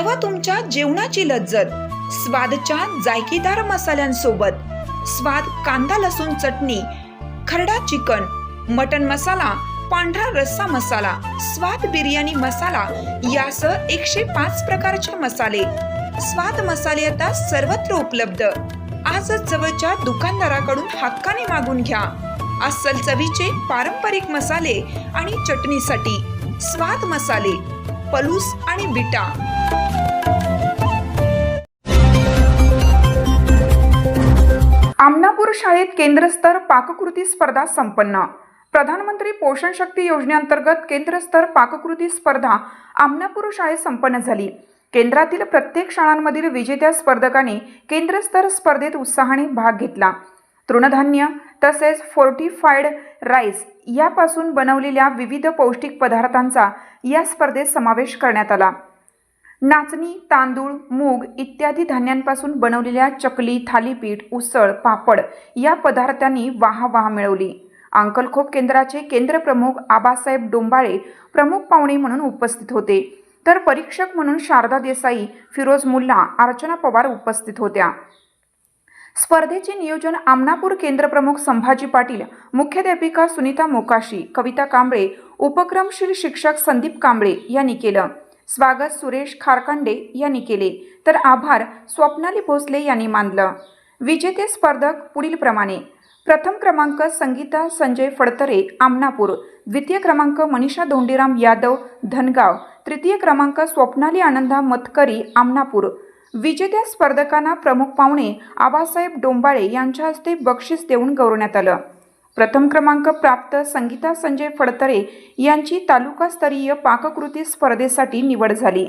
वाढवा तुमच्या जेवणाची लज्जत स्वादच्या जायकेदार मसाल्यांसोबत। स्वाद कांदा लसूण चटणी, खरडा चिकन, मटन मसाला, पांढरा रस्सा मसाला, स्वाद बिर्याणी मसाला यासह 105 प्रकारचे मसाले। स्वाद मसाले आता सर्वत्र उपलब्ध। आजच जवळच्या दुकानदाराकडून हक्काने मागून घ्या। अस्सल चवीचे पारंपरिक मसाले आणि चटणीसाठी स्वाद मसाले, पलूस आणि बिटा। आमनापूर शाळेत केंद्रस्तर पाककृती स्पर्धा संपन्न। प्रधानमंत्री पोषण शक्ती योजनेअंतर्गत केंद्रस्तर पाककृती स्पर्धा आमनापूर शाळेत संपन्न झाली। केंद्रातील प्रत्येक शाळांमधील विजेत्या स्पर्धकांनी केंद्रस्तर स्पर्धेत उत्साहाने भाग घेतला। तृणधान्य तसेच फोर्टिफाईड राईस यापासून बनवलेल्या विविध पौष्टिक पदार्थांचा या स्पर्धेत समावेश करण्यात आला। नाचणी, तांदूळ, मूग इत्यादी धान्यांपासून बनवलेल्या चकली, थालीपीठ, उसळ, पापड या पदार्थांनी वाहवा मिळवली। अंकलखोप केंद्राचे केंद्र प्रमुख आबासाहेब डोंबाळे प्रमुख पाहुणे म्हणून उपस्थित होते, तर परीक्षक म्हणून शारदा देसाई, फिरोज मुल्ला, अर्चना पवार उपस्थित होत्या। स्पर्धेचे नियोजन आमनापूर केंद्र प्रमुख संभाजी पाटील, मुख्याध्यापिका सुनीता मोकाशी, कविता कांबळे, उपक्रमशील शिक्षक संदीप कांबळे यांनी केलं। स्वागत सुरेश खारकांडे यांनी केले, तर आभार स्वप्नाली भोसले यांनी मानलं। विजेते स्पर्धक पुढील प्रमाणे: प्रथम क्रमांक संगीता संजय फडतरे, आमनापूर; द्वितीय क्रमांक मनीषा धोंडीराम यादव, धनगाव; तृतीय क्रमांक स्वप्नाली आनंदा मतकरी, आमनापूर। विजेत्या स्पर्धकांना प्रमुख पाहुणे आबासाहेब डोंबाळे यांच्या हस्ते बक्षीस देऊन गौरवण्यात आलं। प्रथम क्रमांक प्राप्त संगीता संजय फडतरे यांची तालुकास्तरीय पाककृती स्पर्धेसाठी निवड झाली।